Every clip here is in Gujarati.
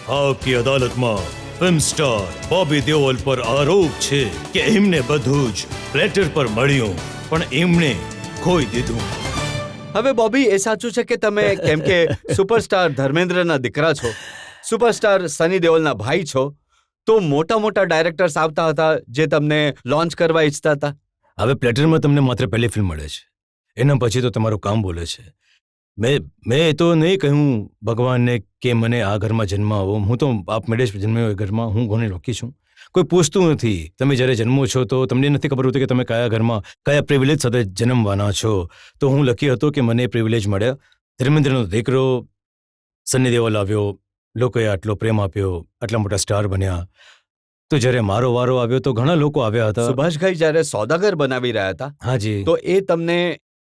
આપકી અદાલતમાં ફિલ્મ સ્ટાર બોબી દેઓલ પર આરોપ છે કે એમને બધું જ પ્લેટર પર મળ્યું પણ એમણે ખોઈ દીધું. હવે બોબી, એ સાચું છે કે તમે કેમ કે સુપરસ્ટાર ધર્મેન્દ્રના દીકરા છો, સુપરસ્ટાર સની દેઓલના ભાઈ છો, તો મોટા મોટા ડાયરેક્ટર્સ આવતા હતા જે તમને લોન્ચ કરવા ઈચ્છતા હતા? હવે પ્લેટરમાં તમને માત્ર પહેલી ફિલ્મ મળે છે, એના પછી તો તમારું કામ બોલે છે. મેં એ તો નહીં કહ્યું ભગવાનને કે મને આ ઘરમાં જન્મ આવો. હું તો આપમેળે જ જન્મ્યો એ ઘરમાં. હું કોને રોકી છું? કોઈ પૂછતું નથી. તમે જ્યારે જન્મો છો તો તમને નથી ખબર હોતી કે તમે કયા ઘરમાં કયા પ્રિવિલેજ સાથે જન્મવાના છો. તો હું લકી હતો કે મને પ્રિવિલેજ મળ્યા. ધર્મેન્દ્રનો દીકરો સની દેઓલ આવ્યો, લોકોએ આટલો પ્રેમ આપ્યો, આટલા મોટા સ્ટાર બન્યા. તો જ્યારે મારો વારો આવ્યો તો ઘણા લોકો આવ્યા હતા. સુભાષભાઈ જ્યારે સોદાગર બનાવી રહ્યા હતા, હાજી, તો એ તમને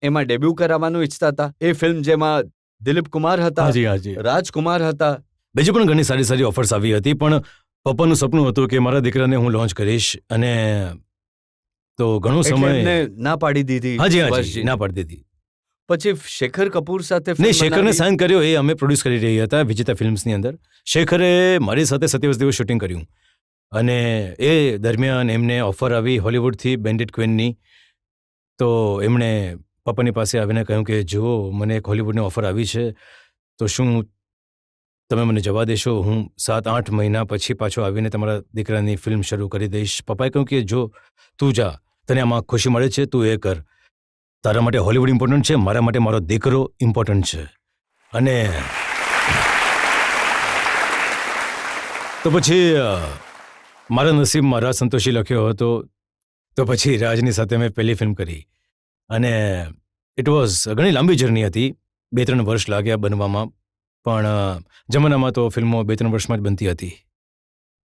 એમાં ડેબ્યુ કરાવવાનું ઈચ્છતા હતા? એ ફિલ્મ જેમાં દિલીપ કુમાર હતા, હાજી. રાજકુમાર હતા, બીજી પણ ઘણી સારી સારી ઓફર્સ આવી હતી, પણ પપ્પાનું સપનું હતું કે મારા દીકરાને હું લોન્ચ કરીશ. અને તો ઘણો એટલે સમય એમને ના પાડી દીધી. હાજી સુભાષજી. ના પાડી દીધી. પછી શેખર કપૂર સાથે film નહીં, શેખરને બનાવી. સાઇન કર્યો એ અમે પ્રોડ્યુસ કરી રહ્યા હતા વિજેતા ફિલ્મ્સની અંદર. શેખરે મારી સાથે 27 દિવસ શૂટિંગ કર્યું અને એ દરમિયાન એમને ઓફર આવી હોલિવૂડથી બેન્ડિટ ક્વીનની. તો એમણે પપ્પાની પાસે આવીને કહ્યું કે જુઓ, મને એક હોલિવૂડની ઓફર આવી છે, તો શું તમે મને જવા દેશો? હું 7-8 મહિના પછી પાછો આવીને તમારા દીકરાની ફિલ્મ શરૂ કરી દઈશ. પપ્પાએ કહ્યું કે જો તું જા, તને આમાં ખુશી મળે છે, તું એ કર. તારા માટે હોલિવૂડ ઇમ્પોર્ટન્ટ છે, મારા માટે મારો દીકરો ઇમ્પોર્ટન્ટ છે. અને તો પછી મારા નસીબમાં રાજ સંતોષી લખ્યો હતો. તો પછી રાજની સાથે મેં પહેલી ફિલ્મ કરી અને ઇટ વોઝ ઘણી લાંબી જર્ની હતી. 2-3 વર્ષ લાગ્યા બનવામાં, પણ જમાનામાં તો ફિલ્મો 2-3 વર્ષમાં જ બનતી હતી.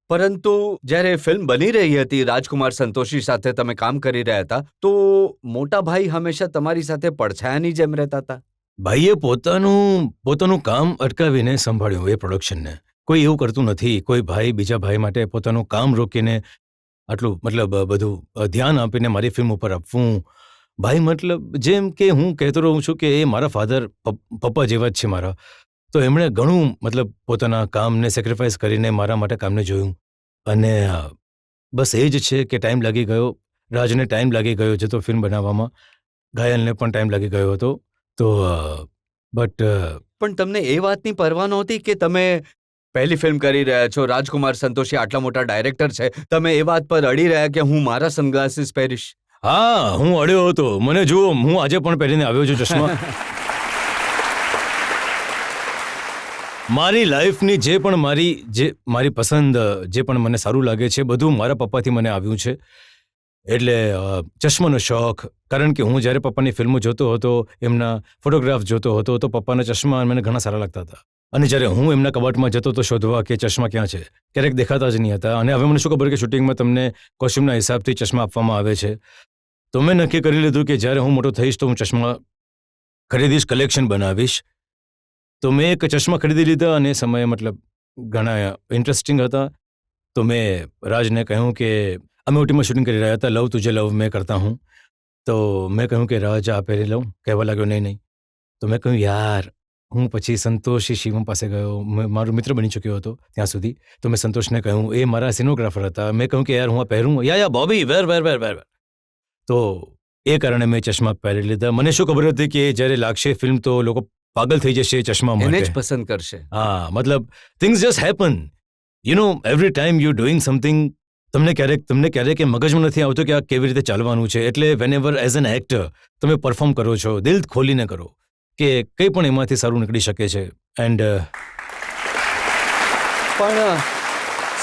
પરંતુ જ્યારે ફિલ્મ બની રહી હતી, રાજકુમાર સંતોષી સાથે તમે કામ કરી રહ્યા હતા, તો મોટા ભાઈ હંમેશા તમારી સાથે પડછાયાની જેમ રહેતા હતા? ભાઈએ પોતાનું કામ અટકાવીને સંભાળ્યું એ પ્રોડક્શનને. કોઈ એવું કરતું નથી. કોઈ ભાઈ બીજા ભાઈ માટે પોતાનું કામ રોકીને આટલું બધું ધ્યાન આપીને મારી ફિલ્મ ઉપર આપવું. ભાઈ જેમ કે હું કહેતો રહું છું કે એ મારા ફાધર, પપ્પા જેવા જ છે મારા. તો એમણે ઘણું પોતાના કામને સેક્રિફાઈસ કરીને મારા માટે કામને જોયું. અને બસ એ જ છે કે ટાઈમ લાગી ગયો. રાજને ટાઈમ લાગી ગયો છે તો ફિલ્મ બનાવવામાં. ઘાયલને પણ ટાઈમ લાગી ગયો હતો. તો પણ તમને એ વાતની પરવા નહોતી કે તમે પહેલી ફિલ્મ કરી રહ્યા છો, રાજકુમાર સંતોષી આટલા મોટા ડાયરેક્ટર છે, તમે એ વાત પર અડી રહ્યા કે હું મારા સનગ્લાસીસ પહેરીશ? હા, હું અડ્યો હતો. મને જુઓ, હું આજે પણ પહેરીને આવ્યો છું ચશ્મા. મારી લાઈફની જે પણ મારી પસંદ, જે પણ મને સારું લાગે છે, બધું મારા પપ્પાથી મને આવ્યું છે. એટલે ચશ્માનો શોખ, કારણ કે હું જ્યારે પપ્પાની ફિલ્મો જોતો હતો, એમના ફોટોગ્રાફ જોતો હતો, તો પપ્પાના ચશ્મા મને ઘણા સારા લાગતા હતા. અને જ્યારે હું એમના કબાટમાં જતો હતો શોધવા કે ચશ્મા ક્યાં છે, ક્યારેક દેખાતા જ નહીં હતા. અને હવે મને શું ખબર કે શૂટિંગમાં તમને કોસ્ચ્યુમના હિસાબથી ચશ્મા આપવામાં આવે છે. તો મેં નક્કી કરી લીધું કે જ્યારે હું મોટો થઈશ તો હું ચશ્મા ખરીદીશ, કલેક્શન બનાવીશ. તો મેં એક ચશ્મા ખરીદી લીધા અને એ સમયે ઘણા ઇન્ટરેસ્ટિંગ હતા. તો મેં રાજને કહ્યું કે અમે ઓટીમાં શૂટિંગ કરી રહ્યા હતા, લવ તુજે લવ મેં કરતા હું. તો મેં કહ્યું કે રાજ આ પહેરી લઉં? કહેવા લાગ્યો નહીં. તો મેં કહ્યું યાર, હું પછી સંતોષી શિવમ પાસે ગયો. મારો મિત્ર બની ચૂક્યો હતો ત્યાં સુધી. તો મેં સંતોષને કહ્યું, એ મારા સિનોગ્રાફર હતા. મેં કહ્યું કે યાર હું આ પહેરું? યા બોબી વેર. તો એ કારણે મેં ચશ્મા પહેરી લીધા. મને શું ખબર હતી કે જ્યારે લાગશે ફિલ્મ તો લોકો પાગલ થઈ જશે ચશ્મા માટે. એને જ પસંદ કરશે. હા, things just happen. Every time you doing something, તમને ક્યારેક એ મગજમાં નથી આવતું કે આ કેવી રીતે ચાલવાનું છે. એટલે વેનેવર એઝ એન એક્ટર તમે પરફોર્મ કરો છો, દિલ ખોલીને કરો કે કંઈ પણ એમાંથી સારું નીકળી શકે છે. એન્ડ પણ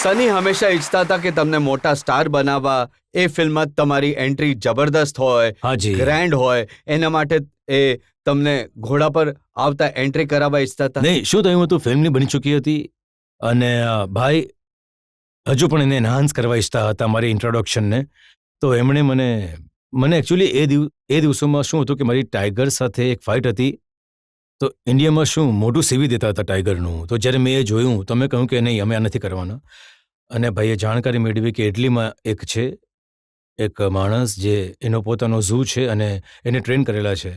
સની હંમેશા ઈચ્છતા હતા કે તમને મોટા સ્ટાર બનાવવા, એ ફિલ્મમાં તમારી એન્ટ્રી જબરદસ્ત હોય, હાજી, ગ્રેન્ડ હોય, એના માટે એ તમને ઘોડા પર આવતા એન્ટ્રી કરાવવા ઈચ્છતા હતા. નહીં, શું થયું હતું, ફિલ્મની બની ચૂકી હતી અને ભાઈ હજુ પણ એને એનહાન્સ કરવા ઈચ્છતા હતા મારી ઇન્ટ્રોડક્શનને. તો એમણે મને એકચ્યુઅલી એ દિવસોમાં શું હતું કે મારી ટાઈગર સાથે એક ફાઇટ હતી. તો ઇન્ડિયામાં શું મોઢું સીવી દેતા હતા ટાઈગરનું. તો જ્યારે મેં એ જોયું તો મેં કહ્યું કે નહીં, અમે આ નથી કરવાના. અને ભાઈએ જાણકારી મેળવી કે ઇટલીમાં એક માણસ જે એનો પોતાનો ઝૂ છે અને એને ટ્રેન કરેલા છે,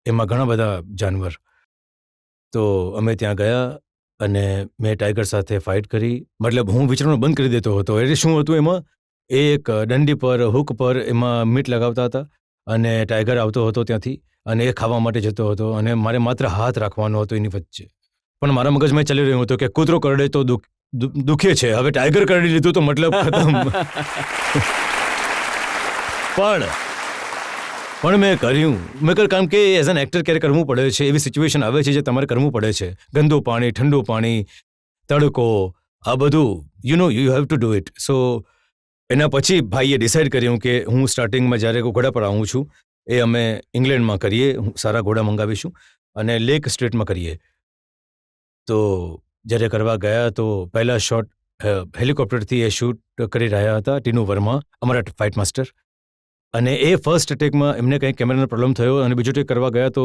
એમાં ઘણા બધા જાનવર. તો અમે ત્યાં ગયા અને મેં ટાઈગર સાથે ફાઇટ કરી. મતલબ હું વિચારવાનું બંધ કરી દેતો હતો. એટલે શું હતું એમાં, એ એક દંડી પર હુક પર એમાં મીટ લગાવતા હતા અને ટાઈગર આવતો હતો ત્યાંથી અને એ ખાવા માટે જતો હતો અને મારે માત્ર હાથ રાખવાનો હતો એની વચ્ચે. પણ મારા મગજમાં ચાલી રહ્યું હતું કે કૂતરો કરડે તો દુખે છે, હવે ટાઈગર કરડી લીધું તો મતલબ ખતમ. પણ મેં કર્યું કારણ કે એઝ એન એક્ટર ક્યારે કરવું પડે છે, એવી સિચ્યુએશન આવે છે જે તમારે કરવું પડે છે. ગંદુ પાણી, ઠંડુ પાણી, તડકો, આ બધું you have to do it. So એના પછી ભાઈએ ડિસાઇડ કર્યું કે હું સ્ટાર્ટિંગમાં જ્યારે ઘોડા પર આવું છું એ અમે ઇંગ્લેન્ડમાં કરીએ, સારા ઘોડા મંગાવીશું અને લેક સ્ટ્રીટમાં કરીએ. તો જ્યારે કરવા ગયા તો પહેલા શોટ હેલિકોપ્ટરથી એ શૂટ કરી રહ્યા હતા, ટીનુ વર્મા, અમારા ફાઇટ માસ્ટર. અને એ ફર્સ્ટ ટેકમાં એમને કંઈક કેમેરાનો પ્રોબ્લેમ થયો અને બીજો ટેક કરવા ગયા તો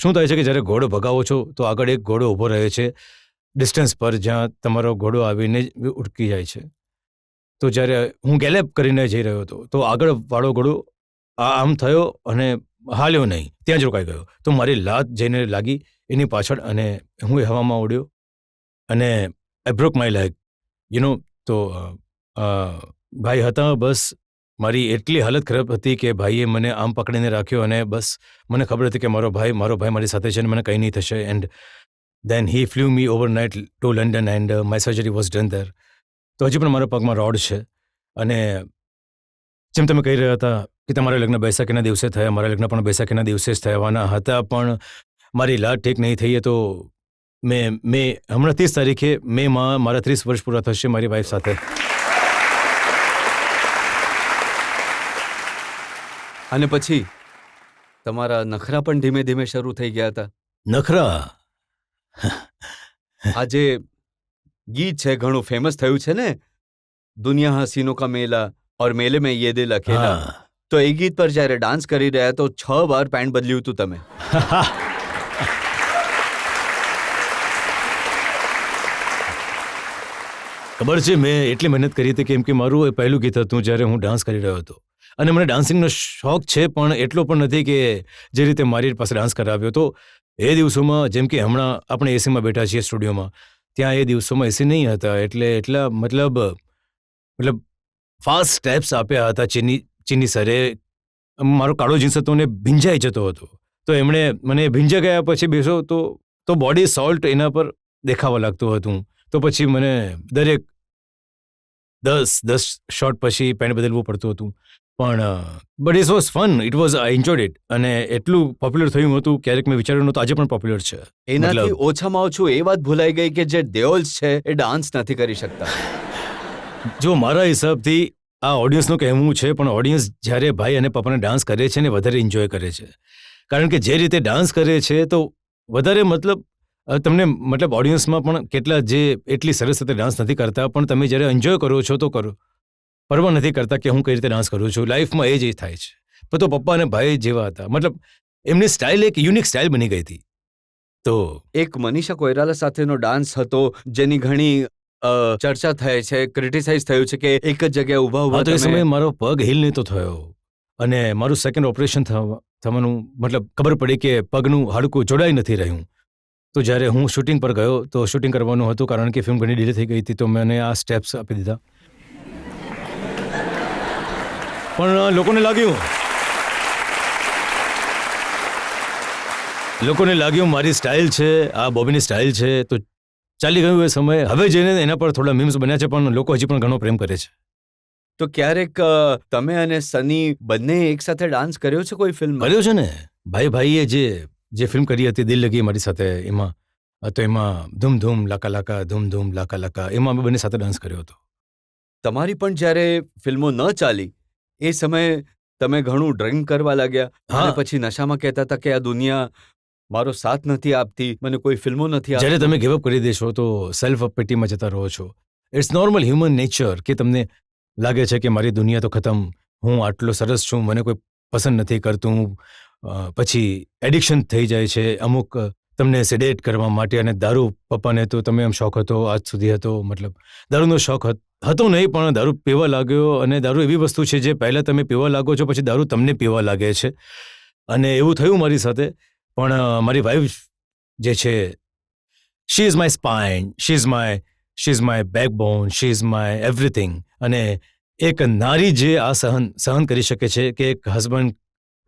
શું થાય છે કે જ્યારે ઘોડો ભગાવો છો તો આગળ એક ઘોડો ઊભો રહે છે ડિસ્ટન્સ પર, જ્યાં તમારો ઘોડો આવીને ઉટકી જાય છે. તો જ્યારે હું ગેલેપ કરીને જઈ રહ્યો હતો તો આગળ વાળો ઘોડો આમ થયો અને હાલ્યો નહીં, ત્યાં જ રોકાઈ ગયો. તો મારી લાત જઈને લાગી એની પાછળ અને હું એ હવામાં ઉડ્યો અને આઈ બ્રોક માય લેગ તો ભાઈ હતા, બસ મારી એટલી હાલત ખરાબ હતી કે ભાઈએ મને આમ પકડીને રાખ્યો અને બસ મને ખબર હતી કે મારો ભાઈ મારી સાથે છે અને મને કંઈ નહીં થશે. And then he flew me overnight to London and my surgery was done there. તો હજી પણ મારા પગમાં રોડ છે. અને જેમ તમે કહી રહ્યા હતા કે તમારા લગ્ન બૈસાખીના દિવસે થયા, મારા લગ્ન પણ બૈસાખીના દિવસે જ થવાના હતા, પણ મારી લાત ઠીક નહીં થઈ. તો મેં હમણાં 30 તારીખે મેમાં મારા 30 વર્ષ પૂરા થશે મારી વાઈફ સાથે. અને પછી તમારા નખરા પણ ધીમે ધીમે શરૂ થઈ ગયા હતા. નખરા આ જે ગીત છે ઘણું ફેમસ થયું છે ને, દુનિયા હસીનો કા મેલા ઓર મેલે મેં યે દિલ અકેલા. તો એ ગીત પર જ્યારે ડાન્સ કરી રહ્યા તો 6 વાર પેન્ટ બદલ્યું હતું તમે. ખબર છે, મેં એટલી મહેનત કરી હતી કેમ કે મારું એ પહેલું ગીત હતું જ્યારે હું ડાન્સ કરી રહ્યો હતો. અને મને ડાન્સિંગનો શોખ છે, પણ એટલો પણ નથી કે જે રીતે મારી પાસે ડાન્સ કરાવ્યો. તો એ દિવસોમાં જેમ કે હમણાં આપણે એસીમાં બેઠા છીએ સ્ટુડિયોમાં, ત્યાં એ દિવસોમાં એસી નહીં હતા, એટલે એટલા મતલબ ફાસ્ટ સ્ટેપ્સ આપ્યા હતા ચીની સરે. મારો કાળો જીન્સ હતો ને ભીંજાઈ જતો હતો, તો એમણે મને ભીંજા ગયા પછી બેસો તો બોડી સોલ્ટ એના પર દેખાવા લાગતું હતું. તો પછી મને દરેક 10 શોટ પછી પેન્ટ બદલવું પડતું હતું. પણ but it was fun, it was I enjoyed it. અને એટલું પોપ્યુલર થયું હતું, ક્યારેક મેં વિચાર્યું નહોતું, આજે પણ પોપ્યુલર છે. એનાથી ઓછામાં ઓછું એ વાત ભૂલાઈ ગઈ કે જે દેઓલ્સ છે એ ડાન્સ નથી કરી શકતા. જો મારા હિસાબથી આ ઓડિયન્સનું કહેવું છે, પણ ઓડિયન્સ જ્યારે ભાઈ અને પપ્પાને ડાન્સ કરે છે ને વધારે એન્જોય કરે છે. કારણ કે જે રીતે ડાન્સ કરે છે તો વધારે તમને ઓડિયન્સમાં પણ કેટલા જે એટલી સરસ રીતે ડાન્સ નથી કરતા, પણ તમે જ્યારે એન્જોય કરો છો તો કરો, પરવા નથી કરતા કે હું કઈ રીતે ડાન્સ કરું છું. લાઈફમાં એ જ થાય છે. તો પપ્પા અને ભાઈ જેવા હતા, મતલબ એમની સ્ટાઇલ એક યુનિક સ્ટાઇલ બની ગઈ હતી. તો એક મનીષા કોઈરાલા સાથેનો ડાન્સ હતો જેની ઘણી ચર્ચા થાય છે, ક્રિટિસાઇઝ થયું છે કે એક જ જગ્યાએ ઊભા તો એ સમયે મારો પગ હિલ નહોતો થયો અને મારું સેકન્ડ ઓપરેશન થવાનું મતલબ ખબર પડી કે પગનું હાડકું જોડાઈ નથી રહ્યું. તો જ્યારે હું શૂટિંગ પર ગયો તો શૂટિંગ કરવાનું હતું, કારણ કે ફિલ્મ ઘણી ડીલે થઈ ગઈ હતી, તો મેં આ સ્ટેપ્સ આપી દીધા. પણ લોકોને લાગ્યું મારી સ્ટાઇલ છે, આ બોબીની સ્ટાઇલ છે, તો ચાલી ગયું એ સમય. હવે જઈને એના પર થોડા મીમ્સ બન્યા છે, પણ લોકો હજી પણ ઘણો પ્રેમ કરે છે. તો ક્યારેક તમે અને સની બંને એકસાથે ડાન્સ કર્યો છે કોઈ ફિલ્મ? કર્યો છે ને. ભાઈએ જે ફિલ્મ કરી હતી દિલ લગી મારી સાથે, એમાં ધૂમ ધૂમ લાકા લાકા, ધૂમ ધૂમ લાકા લાકા, એમાં અમે બંને સાથે ડાન્સ કર્યો હતો. તમારી પણ જ્યારે ફિલ્મો ન ચાલી એ સમયે તમે ઘણું ડ્રિંક કરવા લાગ્યા અને પછી નશામાં કહેતા હતા કે આ દુનિયા મારો સાથ નથી આપતી, મને કોઈ ફિલ્મો નથી આપતી. જ્યારે તમે ગિવ અપ કરી દેશો તો સેલ્ફ પેટીમાં જતા રહો છો. ઇટ્સ નોર્મલ હ્યુમન નેચર કે તમને લાગે છે કે મારી દુનિયા તો ખતમ, હું આટલો સરસ છું, મને કોઈ પસંદ નથી કરતું. પછી એડિક્શન થઈ જાય છે અમુક તમને સેડેટ કરવા માટે. અને દારૂ, પપ્પાને તો તમે એમ શોખ હતો, આજ સુધી હતો, મતલબ દારૂનો શોખ હતો નહીં, પણ દારૂ પીવા લાગ્યો. અને દારૂ એવી વસ્તુ છે જે પહેલાં તમે પીવા લાગો છો, પછી દારૂ તમને પીવા લાગે છે. અને એવું થયું મારી સાથે. પણ મારી વાઈફ જે છે she is my spine, she is my backbone, she is my everything. અને એક નારી જે આ સહન કરી શકે છે કે એક હસબન્ડ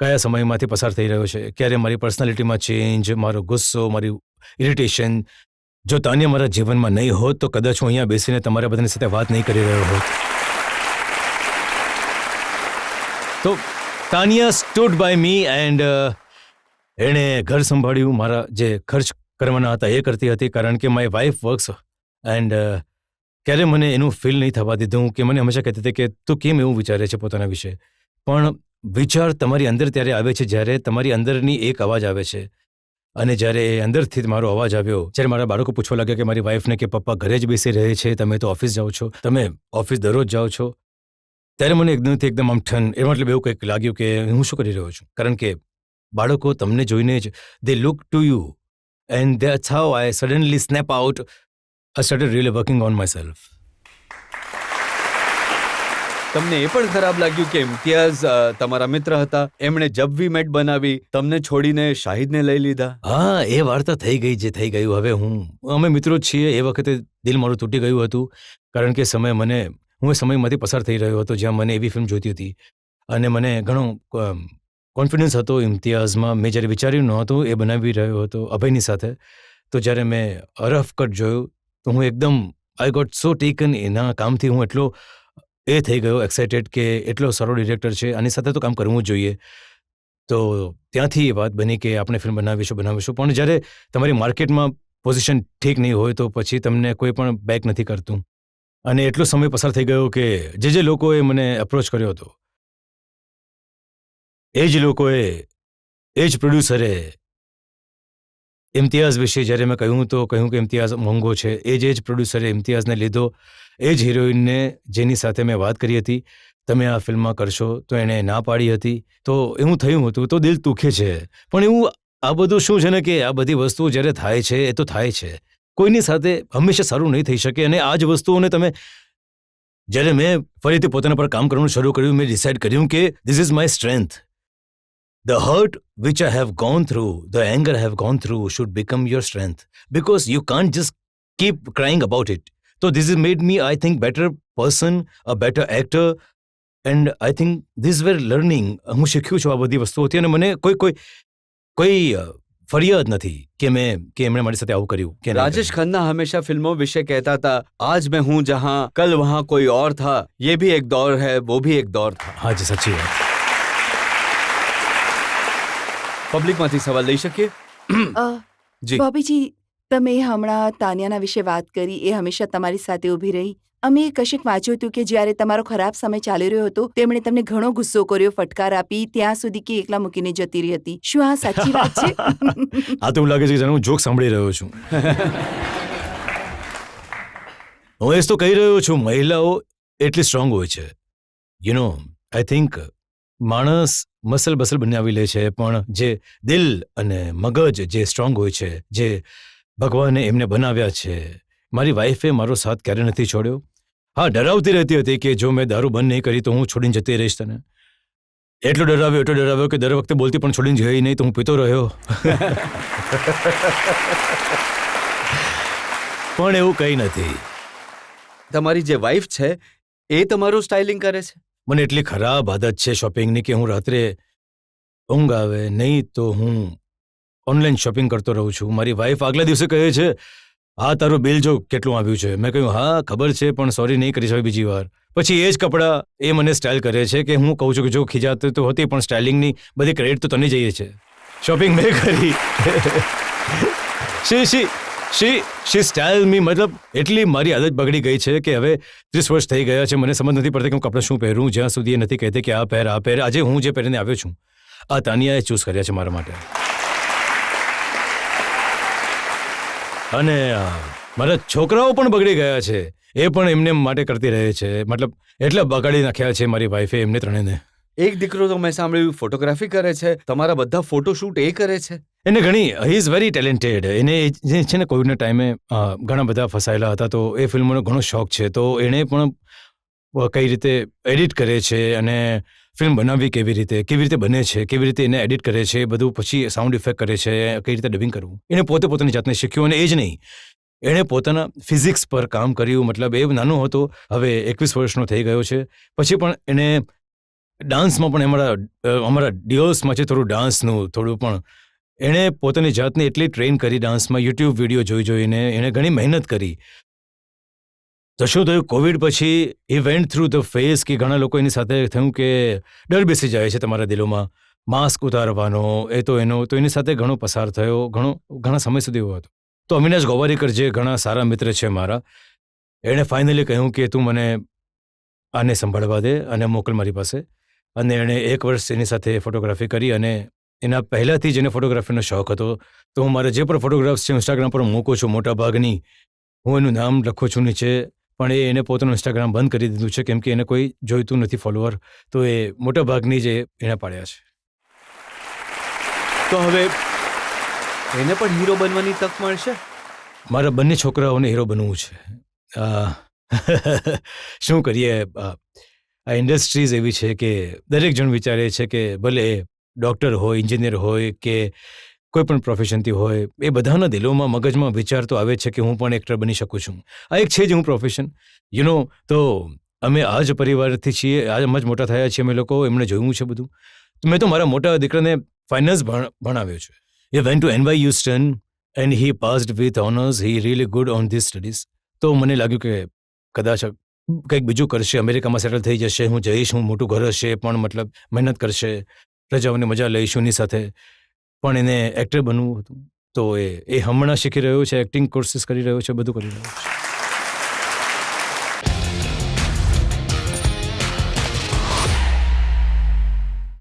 કયા સમયમાંથી પસાર થઈ રહ્યો છે, ક્યારે મારી પર્સનાલિટીમાં ચેન્જ, મારો ગુસ્સો, મારી ઇરિટેશન. જો તાનિયા મારા જીવનમાં નહીં હોત તો કદાચ હું અહીંયા બેસીને તમારા બધાની સાથે વાત નહીં કરી રહ્યો હોત. તો Tania stood by me and એણે ઘર સંભાળ્યું, મારા જે ખર્ચ કરવાના હતા એ કરતી હતી, કારણ કે માય વાઇફ વર્ક્સ. એન્ડ ક્યારે મને એનું ફીલ નહીં થવા દીધું કે મને હંમેશા કહેતી હતી કે તું કેમ એવું વિચારે છે પોતાના વિશે. પણ વિચાર તમારી અંદર ત્યારે આવે છે જ્યારે તમારી અંદરની એક અવાજ આવે છે. અને જ્યારે એ અંદરથી મારો અવાજ આવ્યો, જ્યારે મારા બાળકો પૂછવા લાગ્યા કે મારી વાઈફને કે પપ્પા ઘરે જ બેસી રહે છે, તમે તો ઓફિસ જાઓ છો, તમે ઓફિસ દરરોજ જાઓ છો, ત્યારે મને એકદમ આમ ઠન, એ મતલબ એવું કંઈક લાગ્યું કે હું શું કરી રહ્યો છું. કારણ કે બાળકો તમને જોઈને જ they look to you and that's how I suddenly snap out. I started really working on myself. તમને એ પણ ખરાબ લાગ્યું કે ઇમ્તિયાઝ તમારા મિત્ર હતા, એમણે જબ વી મેટ બનાવી, તમને છોડીને શાહિદને લઈ લીધા? હા, એ વાર્તા થઈ ગઈ જે થઈ ગયું. હવે અમે મિત્રો જ છીએ. એ વખતે દિલ મારું તૂટી ગયું હતું, કારણ કે હું એ સમયમાંથી પસાર થઈ રહ્યો હતો જ્યાં મને એવી ફિલ્મ જોઈતી હતી અને મને ઘણો કોન્ફિડન્સ હતો ઇમ્તિયાઝમાં. મેં જ્યારે વિચાર્યું નહોતું એ બનાવી રહ્યો હતો અભયની સાથે. તો જ્યારે મેં રફ કટ જોયું તો હું એકદમ આઈ ગોટ સો ટેકન એના કામથી. હું એટલો એ થઈ ગયો એક્સાઇટેડ કે એટલો સારો ડિરેક્ટર છે, આની સાથે તો કામ કરવું જ જોઈએ. તો ત્યાંથી એ વાત બની કે આપણે ફિલ્મ બનાવીશું. પણ જ્યારે તમારી માર્કેટમાં પોઝિશન ઠીક નહીં હોય તો પછી તમને કોઈ પણ બેક નથી કરતું. અને એટલો સમય પસાર થઈ ગયો કે જે લોકોએ મને એપ્રોચ કર્યો હતો, એ જ લોકોએ, એ જ પ્રોડ્યુસરે ઇમ્તિયાઝ વિશે જ્યારે મેં કહ્યું કે ઇમ્તિયાઝ મોંઘો છે, એ જ પ્રોડ્યુસરે ઇમ્તિયાઝને લીધો. એ જ હિરોઈનને જેની સાથે મેં વાત કરી હતી તમે આ ફિલ્મમાં કરશો, તો એણે ના પાડી હતી. તો એવું થયું હતું, તો દિલ દુખે છે. પણ એવું આ બધું શું છે ને કે આ બધી વસ્તુઓ જ્યારે થાય છે એ તો થાય છે, કોઈની સાથે હંમેશા સારું નહીં થઈ શકે. અને આ જ વસ્તુઓને જ્યારે મેં ફરીથી પોતાના પર કામ કરવાનું શરૂ કર્યું, મેં ડિસાઇડ કર્યું કે this is my strength. The hurt which I have gone through, the anger I have gone through should become your strength, because you can't just keep crying about it. So this has made me, I think, better person, a better actor, and I think this were learning. હું શીખ્યું છું આ બધી વસ્તુઓથી, અને મને કોઈ ફરિયાદ નથી કે એમણે મારી સાથે આવું કર્યું. કે राजेश खन्ना हमेशा फिल्मों विषय कहता था, आज मैं हूं जहां कल वहां कोई और था, ये भी एक दौर है, वो भी एक दौर था. હા જી, સાચી વાત. પબ્લિકમાંથી સવાલ લઈ શકીએ? જી. બોબીજી, તમે હમણાં તાનિયાના વિશે વાત કરી, એ હંમેશા તમારી સાથે ઊભી રહી. અમે કશીક વાંચ્યું હતું કે જ્યારે તમારો ખરાબ સમય ચાલી રહ્યો હતો તેમણે તમને ઘણો ગુસ્સો કર્યો, ફટકાર આપી, ત્યાં સુધી કે એકલા મૂકીને જતી રહી હતી. શું આ સાચી વાત છે? આ તો એવું લાગે છે કે હું જોક સાંભળી રહ્યો છું. હું એ તો કહી રહ્યો છું, મહિલાઓ એટલી સ્ટ્રોંગ હોય છે. આઈ થિંક માણસ મસલ બસલ બનાવી લે છે, પણ જે દિલ અને મગજ જે સ્ટ્રોંગ હોય છે, જે ભગવાને એમને બનાવ્યા છે. મારી વાઈફે મારો સાથ ક્યારે નથી છોડ્યો. હા, ડરાવતી રહેતી હતી કે જો મેં દારૂ બંધ નહીં કરી તો હું છોડીને જતી રહીશ તને. એટલો ડરાવ્યો કે દર વખતે બોલતી પણ છોડીને જઈ નહીં, તો હું પીતો રહ્યો. પણ એવું કંઈ નથી. તમારી જે વાઈફ છે એ તમારું સ્ટાઇલિંગ કરે છે? મને એટલી ખરાબ આદત છે શોપિંગની કે હું રાત્રે ઊંઘ આવે નહીં તો હું ઓનલાઈન શોપિંગ કરતો રહું છું. મારી વાઈફ આગલા દિવસે કહે છે, હા તારું બિલ જો કેટલું આવ્યું છે. મેં કહ્યું હા ખબર છે, પણ સોરી નહીં કરી શકે બીજી વાર. પછી એ જ કપડાં એ મને સ્ટાઇલ કરે છે કે હું કહું છું કે જો ખીજાતી તો હતી, પણ સ્ટાઇલિંગની બધી ક્રેડિટ તો તને જઈએ છે. શોપિંગ મેં કરી. શી સ્ટાઇલ મી, મતલબ એટલી મારી આદત બગડી ગઈ છે કે હવે 30 વર્ષ થઈ ગયા છે, મને સમજ નથી પડતી કે હું કપડાં શું પહેરું, જ્યાં સુધી એ નથી કહેતી કે આ પહેર. આજે હું જે પહેરીને આવ્યો છું, આ તાનિયાએ ચૂઝ કર્યા છે મારા માટે. અને મારા છોકરાઓ પણ બગડી ગયા છે, એ પણ એમને માટે કરતી રહે છે. મતલબ એટલા બગાડી નાખ્યા છે મારી વાઈફે એમને ત્રણેને. એક દીકરો તો મેં સાંભળ્યું ફોટોગ્રાફી કરે છે, તમારા બધા ફોટોશૂટ એ કરે છે? એને ઘણી, હી ઇઝ વેરી ટેલેન્ટેડ. એને જે છે ને કોવિડના ટાઈમે ઘણા બધા ફસાયેલા હતા, તો એ ફિલ્મોનો ઘણો શોખ છે. તો એણે પણ કઈ રીતે એડિટ કરે છે અને ફિલ્મ બનાવવી કેવી રીતે બને છે, કેવી રીતે એને એડિટ કરે છે, બધું પછી સાઉન્ડ ઇફેક્ટ કરે છે, કઈ રીતે ડબિંગ કરવું, એને પોતાની જાતને શીખ્યું. અને એ જ નહીં, એણે પોતાના ફિઝિક્સ પર કામ કર્યું. મતલબ એ નાનો હતો, હવે 21 વર્ષનો થઈ ગયો છે. પછી પણ એને ડાન્સમાં પણ અમારા ડિયોર્સમાં છે થોડું ડાન્સનું થોડું પણ એણે પોતાની જાતને એટલી ટ્રેન કરી ડાન્સમાં. યુટ્યુબ વિડીયો જોઈને એણે ઘણી મહેનત કરી. તો શું થયું, કોવિડ પછી એ વેન્ટ થ્રુ ધ ફેઝ કે ઘણા લોકો એની સાથે થયું કે ડર બેસી જાય છે તમારા દિલોમાં, માસ્ક ઉતારવાનો, તો એની સાથે ઘણો પસાર થયો, ઘણા સમય સુધી એવો હતો. તો અવિનાશ ગોવારીકર જે ઘણા સારા મિત્ર છે મારા, એણે ફાઇનલી કહ્યું કે તું મને આને સંભાળવા દે અને મોકલ મારી પાસે. અને એણે 1 વર્ષ એની સાથે ફોટોગ્રાફી કરી. અને એના પહેલાંથી જ એને ફોટોગ્રાફીનો શોખ હતો. તો હું મારા જે પણ ફોટોગ્રાફ્સ છે ઇન્સ્ટાગ્રામ પર મૂકું છું, મોટા ભાગની હું એનું નામ લખું છું નીચે, પણ એને પોતાનું ઇન્સ્ટાગ્રામ બંધ કરી દીધું છે કેમ કે એને કોઈ જોઈતું નથી ફોલોવર. તો એ મોટા ભાગની જે એણે પાડ્યા છે. તો હવે એને પણ હીરો બનવાની તક મળશે? મારા બંને છોકરાઓને હીરો બનવું છે. શું કરીએ, આ ઇન્ડસ્ટ્રીઝ એવી છે કે દરેક જણ વિચારે છે કે ભલે એ ડૉક્ટર હોય, એન્જિનિયર હોય કે કોઈ પણ પ્રોફેશનથી હોય, એ બધાના દિલોમાં મગજમાં વિચાર તો આવે છે કે હું પણ એક્ટર બની શકું છું. આ એક છે જ હું પ્રોફેશન, તો અમે આ જ પરિવારથી છીએ, આ જ મોટા થયા છીએ અમે લોકો. એમણે જોયું છે બધું. તો મેં તો મારા મોટા દીકરાને ફાઇનાન્સ ભણાવ્યો છે. He went to NY Houston and he passed with honors. He really good on these studies. તો મને લાગ્યું કે કદાચ કંઈક બીજું કરશે, અમેરિકામાં સેટલ થઈ જશે, હું જઈશ, હું મોટું ઘર હશે, પણ મતલબ મહેનત કરશે, રજાઓની મજા લઈશું એની સાથે. પણ એને એક્ટર બનવું હતું. તો એ હમણાં શીખી રહ્યો છે, એક્ટિંગ કોર્સિસ કરી રહ્યો છે, બધું કરી રહ્યો છે.